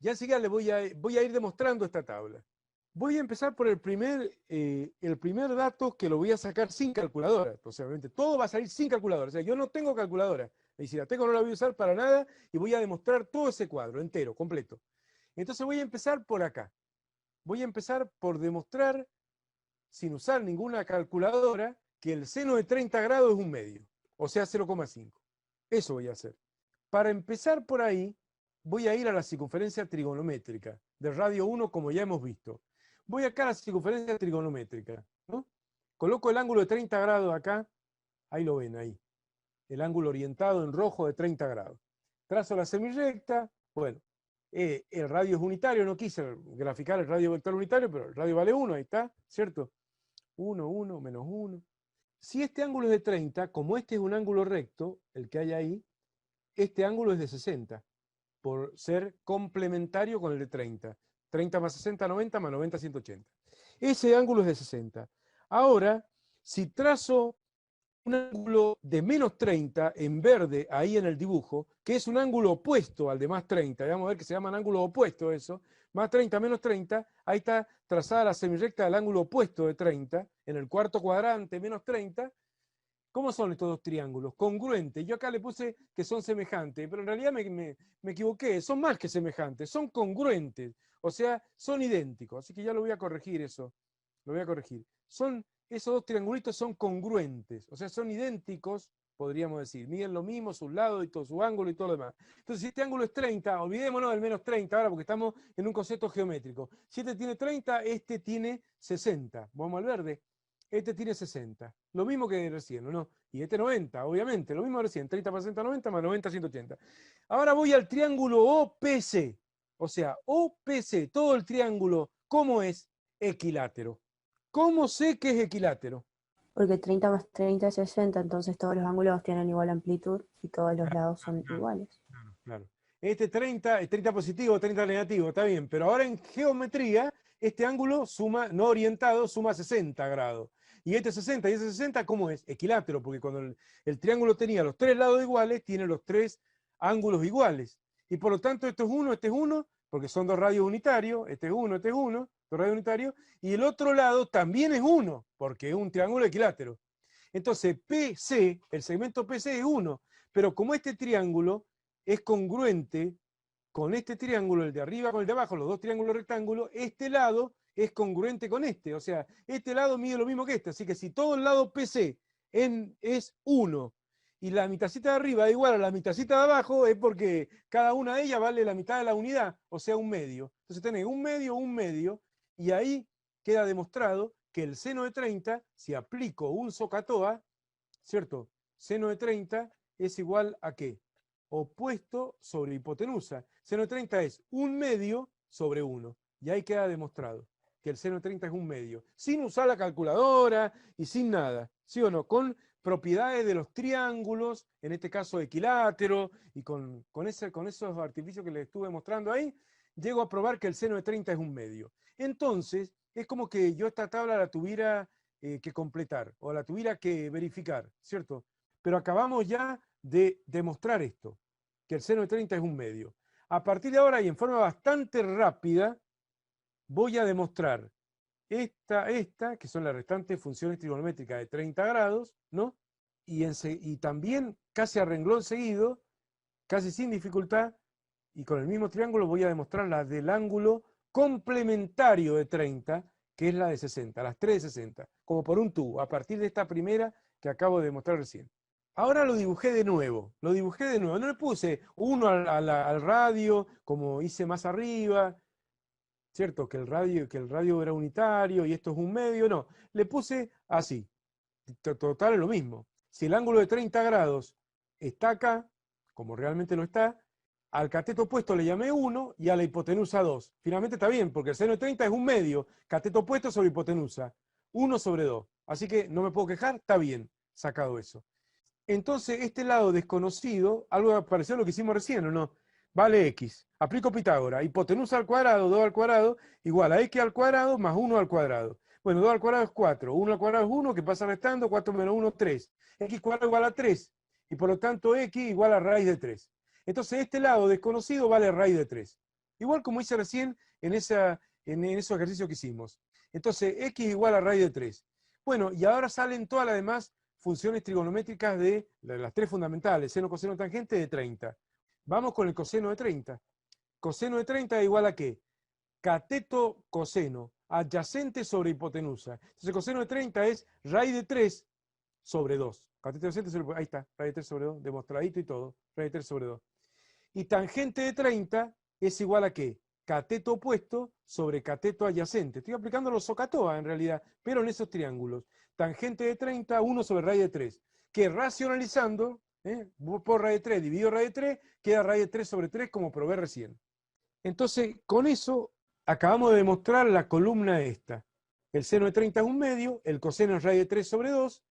Ya enseguida voy a ir demostrando esta tabla. Voy a empezar por el primer dato que lo voy a sacar sin calculadora. Entonces, obviamente, todo va a salir sin calculadora. O sea, yo no tengo calculadora. Y si la tengo, no la voy a usar para nada y voy a demostrar todo ese cuadro entero, completo. Entonces voy a empezar por acá. Voy a empezar por demostrar, sin usar ninguna calculadora, que el seno de 30 grados es un medio, o sea, 0,5. Eso voy a hacer. Para empezar por ahí, voy a ir a la circunferencia trigonométrica del radio 1, como ya hemos visto. Voy acá a la circunferencia trigonométrica, ¿no? Coloco el ángulo de 30 grados acá, ahí lo ven, ahí. El ángulo orientado en rojo de 30 grados. Trazo la semirrecta, bueno, el radio es unitario, no quise graficar el radio vector unitario, pero el radio vale 1, ahí está, ¿cierto? 1, 1, menos 1. Si este ángulo es de 30, como este es un ángulo recto, el que hay ahí, este ángulo es de 60, por ser complementario con el de 30. 30 más 60, 90, más 90, 180. Ese ángulo es de 60. Ahora, si trazo un ángulo de menos 30 en verde ahí en el dibujo, que es un ángulo opuesto al de más 30, vamos a ver que se llaman ángulo opuesto eso, más 30 menos 30, ahí está trazada la semirrecta del ángulo opuesto de 30, en el cuarto cuadrante menos 30. ¿Cómo son estos dos triángulos? Congruentes. Yo acá le puse que son semejantes, pero en realidad me equivoqué, son más que semejantes, son congruentes, o sea, son idénticos, así que ya lo voy a corregir eso, lo voy a corregir. Esos dos triangulitos son congruentes, o sea, son idénticos, podríamos decir, miden lo mismo, sus lados y todo, su ángulo y todo lo demás. Entonces, si este ángulo es 30, olvidémonos del menos 30 ahora porque estamos en un concepto geométrico. Si este tiene 30, este tiene 60. Vamos al verde. Este tiene 60, lo mismo que recién, ¿no? Y este 90, obviamente, lo mismo que recién, 30% 90 más 90, 180. Ahora voy al triángulo OPC, o sea, OPC, todo el triángulo, ¿cómo es? Equilátero. ¿Cómo sé que es equilátero? Porque 30 más 30 es 60, entonces todos los ángulos tienen igual amplitud y todos los lados son iguales. Claro. Este 30 es 30 positivo, 30 negativo, está bien, pero ahora en geometría, este ángulo suma, no orientado, suma 60 grados. Y este 60 y ese 60, ¿cómo es? Equilátero, porque cuando el triángulo tenía los tres lados iguales, tiene los tres ángulos iguales. Y por lo tanto, esto es 1, porque son dos radios unitarios, este es 1, dos radios unitarios, y el otro lado también es 1, porque es un triángulo equilátero. Entonces, PC, el segmento PC es 1, pero como este triángulo es congruente con este triángulo, el de arriba con el de abajo, los dos triángulos rectángulos, este lado es congruente con este, o sea, este lado mide lo mismo que este, así que si todo el lado PC es 1 y la mitadcita de arriba es igual a la mitadcita de abajo, es porque cada una de ellas vale la mitad de la unidad, o sea, un medio. Entonces tenés un medio, y ahí queda demostrado que el seno de 30, si aplico un SOHCAHTOA, ¿cierto? Seno de 30 es igual a ¿qué? Opuesto sobre hipotenusa. Seno de 30 es un medio sobre 1. Y ahí queda demostrado que el seno de 30 es un medio. Sin usar la calculadora y sin nada. ¿Sí o no? Con propiedades de los triángulos, en este caso equilátero, y con esos artificios que les estuve mostrando ahí, llego a probar que el seno de 30 es un medio. Entonces, es como que yo esta tabla la tuviera que completar o la tuviera que verificar, ¿cierto? Pero acabamos ya de demostrar esto, que el seno de 30 es un medio. A partir de ahora y en forma bastante rápida, voy a demostrar esta, que son las restantes funciones trigonométricas de 30 grados, ¿no? Y también casi a renglón seguido, casi sin dificultad, y con el mismo triángulo voy a demostrar la del ángulo complementario de 30, que es la de 60, las 3 de 60, como por un tubo, a partir de esta primera que acabo de demostrar recién. Ahora lo dibujé de nuevo, no le puse uno al radio, como hice más arriba, ¿cierto? Que el radio era unitario y esto es un medio, no, le puse así, total es lo mismo. Si el ángulo de 30 grados está acá, como realmente lo está, al cateto opuesto le llamé 1 y a la hipotenusa 2. Finalmente está bien, porque el seno de 30 es un medio, cateto opuesto sobre hipotenusa, 1 sobre 2. Así que no me puedo quejar, está bien, sacado eso. Entonces, este lado desconocido, algo parecido a lo que hicimos recién, ¿o no? Vale x. Aplico Pitágoras. Hipotenusa al cuadrado, 2 al cuadrado, igual a x al cuadrado más 1 al cuadrado. Bueno, 2 al cuadrado es 4, 1 al cuadrado es 1, que pasa restando, 4 menos 1, 3. X cuadrado igual a 3, y por lo tanto x igual a raíz de 3. Entonces este lado desconocido vale raíz de 3. Igual como hice recién en esos ejercicios que hicimos. Entonces, x igual a raíz de 3. Bueno, y ahora salen todas las demás funciones trigonométricas de las tres fundamentales, seno, coseno, tangente de 30. Vamos con el coseno de 30. Coseno de 30 es igual a ¿qué? Cateto coseno, adyacente sobre hipotenusa. Entonces, coseno de 30 es raíz de 3 sobre 2. Cateto adyacente sobre, ahí está, raíz de 3 sobre 2, demostradito y todo, raíz de 3 sobre 2. Y tangente de 30 es igual a ¿qué? Cateto opuesto sobre cateto adyacente. Estoy aplicando los SOHCAHTOA en realidad, pero en esos triángulos. Tangente de 30, 1 sobre raíz de 3. Que racionalizando, por raíz de 3 dividido raíz de 3, queda raíz de 3 sobre 3 como probé recién. Entonces, con eso acabamos de demostrar la columna esta. El seno de 30 es un medio, el coseno es raíz de 3 sobre 2.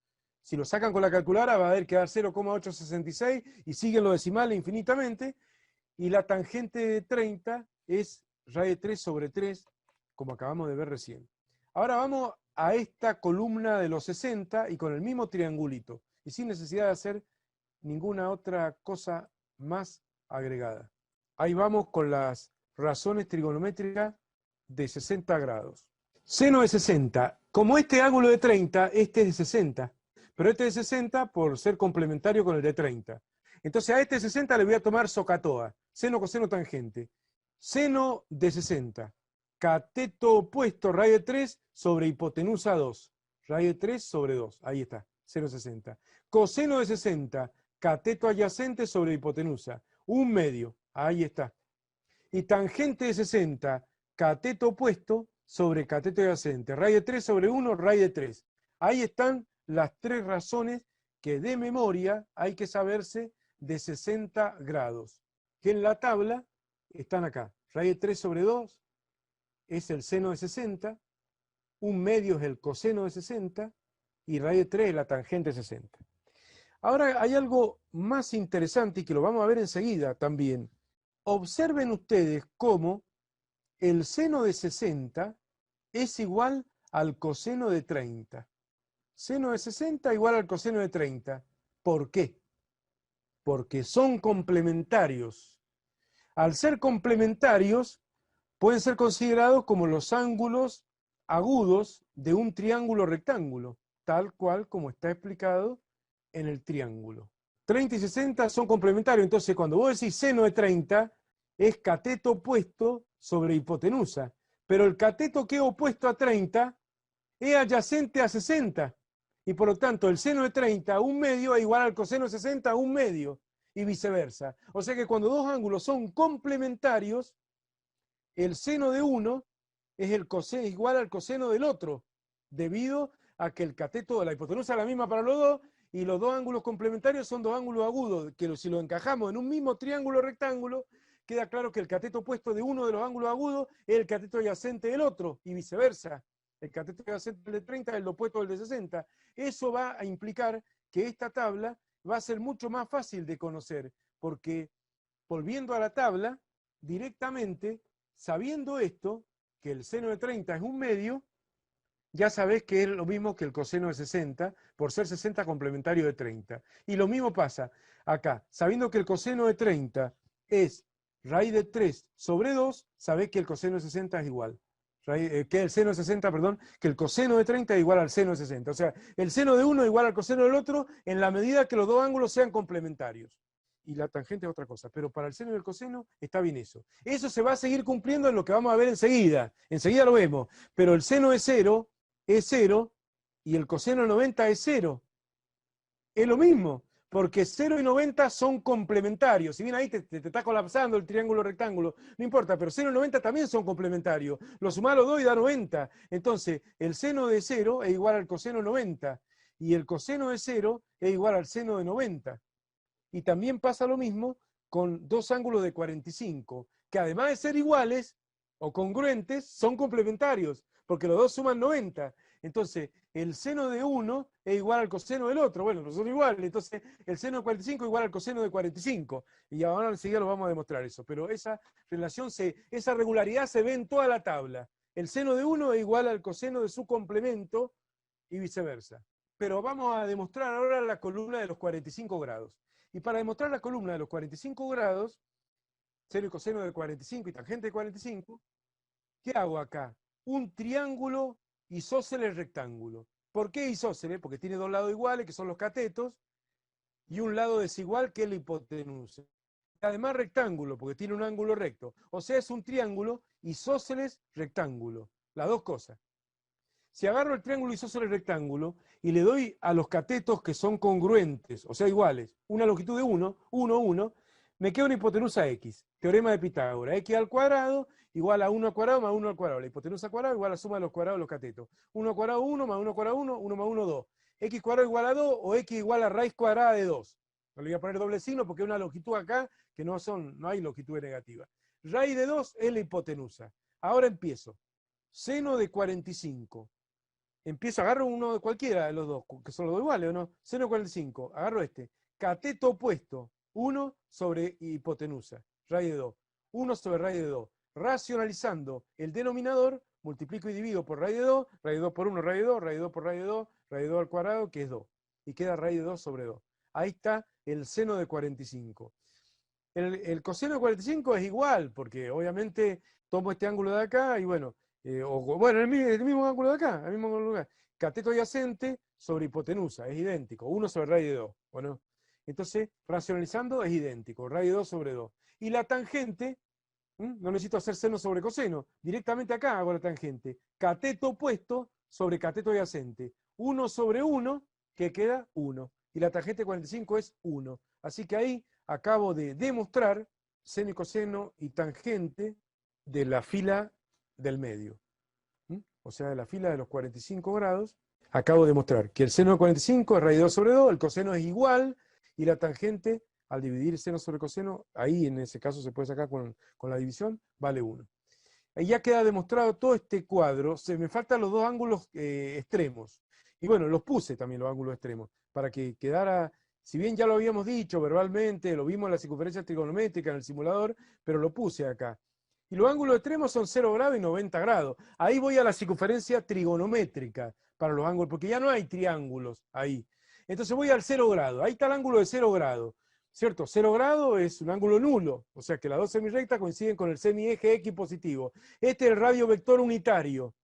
Si lo sacan con la calculadora va a ver que da 0,866 y siguen los decimales infinitamente. Y la tangente de 30 es raíz de 3 sobre 3, como acabamos de ver recién. Ahora vamos a esta columna de los 60 y con el mismo triangulito, y sin necesidad de hacer ninguna otra cosa más agregada. Ahí vamos con las razones trigonométricas de 60 grados. Seno de 60. Como este ángulo de 30, este es de 60, pero este es de 60 por ser complementario con el de 30. Entonces a este 60 le voy a tomar SOHCAHTOA, seno, coseno, tangente. Seno de 60, cateto opuesto, raíz de 3 sobre hipotenusa 2. Raíz de 3 sobre 2, ahí está, seno de 60. Coseno de 60, cateto adyacente sobre hipotenusa, un medio, ahí está. Y tangente de 60, cateto opuesto sobre cateto adyacente. Raíz de 3 sobre 1, raíz de 3. Ahí están las tres razones que de memoria hay que saberse de 60 grados. Que en la tabla están acá. Raíz de 3 sobre 2 es el seno de 60, un medio es el coseno de 60 y raíz de 3 es la tangente de 60. Ahora hay algo más interesante y que lo vamos a ver enseguida también. Observen ustedes cómo el seno de 60 es igual al coseno de 30. Seno de 60 igual al coseno de 30. ¿Por qué? Porque son complementarios. Al ser complementarios, pueden ser considerados como los ángulos agudos de un triángulo rectángulo, tal cual como está explicado en el triángulo. 30 y 60 son complementarios, entonces cuando vos decís seno de 30, es cateto opuesto sobre hipotenusa, pero el cateto que es opuesto a 30 es adyacente a 60, y por lo tanto el seno de 30, un medio, es igual al coseno de 60, un medio, y viceversa. O sea que cuando dos ángulos son complementarios, el seno de uno es igual al coseno del otro, debido a que el cateto de la hipotenusa es la misma para los dos, y los dos ángulos complementarios son dos ángulos agudos, que si lo encajamos en un mismo triángulo rectángulo, queda claro que el cateto opuesto de uno de los ángulos agudos es el cateto adyacente del otro, y viceversa. El cateto adyacente del de 30 es el opuesto del de 60. Eso va a implicar que esta tabla va a ser mucho más fácil de conocer, porque volviendo a la tabla, directamente, sabiendo esto, que el seno de 30 es un medio, ya sabés que es lo mismo que el coseno de 60, por ser 60 complementario de 30. Y lo mismo pasa acá. Sabiendo que el coseno de 30 es raíz de 3 sobre 2, sabés que el coseno de 60 es igual. Que el seno de 60, perdón, que el coseno de 30 es igual al seno de 60. O sea, el seno de uno es igual al coseno del otro en la medida que los dos ángulos sean complementarios. Y la tangente es otra cosa, pero para el seno y el coseno está bien eso. Eso se va a seguir cumpliendo en lo que vamos a ver enseguida. Enseguida lo vemos. Pero el seno es 0 y el coseno de 90 es 0. Es lo mismo, porque 0 y 90 son complementarios. Si bien ahí te está colapsando el triángulo rectángulo, no importa, pero 0 y 90 también son complementarios. Lo sumás los dos y da 90. Entonces, el seno de 0 es igual al coseno de 90, y el coseno de 0 es igual al seno de 90. Y también pasa lo mismo con dos ángulos de 45, que además de ser iguales o congruentes, son complementarios, porque los dos suman 90. Entonces, el seno de uno es igual al coseno del otro. Bueno, no son iguales. Entonces, el seno de 45 es igual al coseno de 45. Y ahora enseguida lo vamos a demostrar eso. Pero esa relación, esa regularidad se ve en toda la tabla. El seno de uno es igual al coseno de su complemento y viceversa. Pero vamos a demostrar ahora la columna de los 45 grados. Y para demostrar la columna de los 45 grados, seno y coseno de 45 y tangente de 45, ¿qué hago acá? Un triángulo isósceles rectángulo. ¿Por qué isósceles? Porque tiene dos lados iguales, que son los catetos, y un lado desigual, que es la hipotenusa. Además rectángulo, porque tiene un ángulo recto. O sea, es un triángulo isósceles rectángulo. Las dos cosas. Si agarro el triángulo isósceles rectángulo y le doy a los catetos que son congruentes, o sea, iguales, una longitud de 1, 1, 1, me queda una hipotenusa X. Teorema de Pitágoras. X al cuadrado igual a 1 al cuadrado más 1 al cuadrado. La hipotenusa cuadrada igual a la suma de los cuadrados de los catetos. 1 al cuadrado 1 más 1 al cuadrado 1, 1 más 1, 2. X cuadrado igual a 2 o X igual a raíz cuadrada de 2. No le voy a poner doble signo porque hay una longitud acá que no hay longitud negativa. Raíz de 2 es la hipotenusa. Ahora empiezo. Seno de 45. Empiezo, agarro uno de cualquiera de los dos, que son los dos iguales, ¿o no? Seno de 45, agarro este. Cateto opuesto, 1 sobre hipotenusa, raíz de 2. 1 sobre raíz de 2. Racionalizando el denominador, multiplico y divido por raíz de 2 por 1, raíz de 2, raíz de 2 por raíz de 2, raíz de 2 al cuadrado, que es 2. Y queda raíz de 2 sobre 2. Ahí está el seno de 45. El coseno de 45 es igual, porque obviamente tomo este ángulo de acá y bueno, el mismo ángulo de acá, el mismo ángulo de acá. Cateto adyacente sobre hipotenusa, es idéntico, 1 sobre raíz de 2, ¿o no? Entonces, racionalizando es idéntico, raíz de 2 sobre 2. Y la tangente, no necesito hacer seno sobre coseno, directamente acá hago la tangente. Cateto opuesto sobre cateto adyacente, 1 sobre 1, que queda 1. Y la tangente 45 es 1. Así que ahí acabo de demostrar seno y coseno y tangente de la fila del medio. O sea, de la fila de los 45 grados, acabo de demostrar que el seno de 45 es raíz de 2 sobre 2, el coseno es igual, y la tangente, al dividir seno sobre coseno, ahí en ese caso se puede sacar con la división, vale 1. Ahí ya queda demostrado todo este cuadro, se me faltan los dos ángulos extremos. Y bueno, los puse también los ángulos extremos, para que quedara, si bien ya lo habíamos dicho verbalmente, lo vimos en la circunferencia trigonométrica en el simulador, pero lo puse acá. Y los ángulos extremos son 0 grados y 90 grados. Ahí voy a la circunferencia trigonométrica para los ángulos, porque ya no hay triángulos ahí. Entonces voy al 0 grado. Ahí está el ángulo de 0 grado. ¿Cierto? 0 grado es un ángulo nulo, o sea que las dos semirrectas coinciden con el semieje X positivo. Este es el radio vector unitario,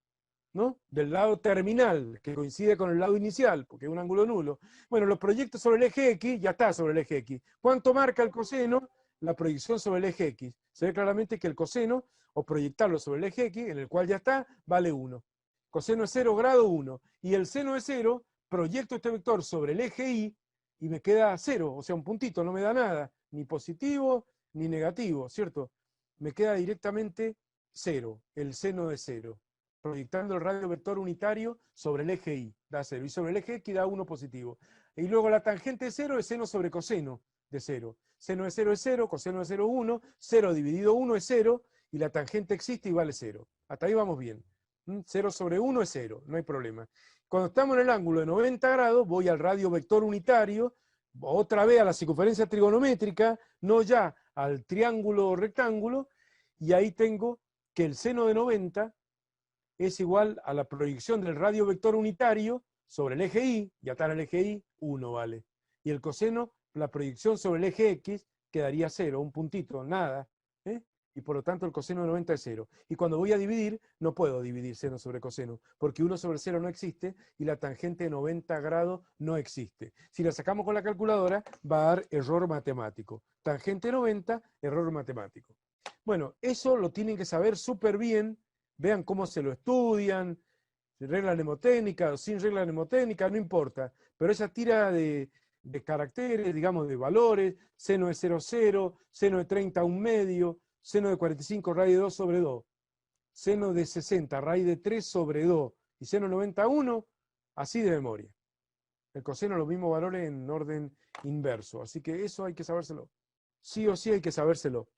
¿no? Del lado terminal, que coincide con el lado inicial, porque es un ángulo nulo. Bueno, los proyectos sobre el eje X, ya está sobre el eje X. ¿Cuánto marca el coseno? La proyección sobre el eje X. Se ve claramente que el coseno, o proyectarlo sobre el eje X, en el cual ya está, vale 1. Coseno es 0 grado 1. Y el seno es 0, proyecto este vector sobre el eje Y, y me queda 0, o sea, un puntito, no me da nada, ni positivo ni negativo, ¿cierto? Me queda directamente 0, el seno de 0, proyectando el radio vector unitario sobre el eje Y, da 0, y sobre el eje X da 1 positivo. Y luego la tangente de 0 es seno sobre coseno de 0. Seno de 0 es 0, coseno de 0 es 1, 0 dividido 1 es 0, y la tangente existe y vale 0. Hasta ahí vamos bien. 0 sobre 1 es 0, no hay problema. Cuando estamos en el ángulo de 90 grados, voy al radio vector unitario, otra vez a la circunferencia trigonométrica, no ya al triángulo o rectángulo, y ahí tengo que el seno de 90 es igual a la proyección del radio vector unitario sobre el eje Y, ya está en el eje Y, 1 vale. Y el coseno, la proyección sobre el eje X, quedaría 0, un puntito, nada. Y por lo tanto el coseno de 90 es 0. Y cuando voy a dividir, no puedo dividir seno sobre coseno, porque 1 sobre 0 no existe y la tangente de 90 grados no existe. Si la sacamos con la calculadora, va a dar error matemático. Tangente 90, error matemático. Bueno, eso lo tienen que saber súper bien. Vean cómo se lo estudian, regla mnemotécnica o sin regla mnemotécnica, no importa. Pero esa tira de caracteres, digamos, de valores, seno de 0, 0, seno de 30, 1 medio, seno de 45, raíz de 2 sobre 2, seno de 60, raíz de 3 sobre 2, y seno de 91, así de memoria. El coseno, los mismos valores en orden inverso. Así que eso hay que sabérselo. Sí o sí hay que sabérselo.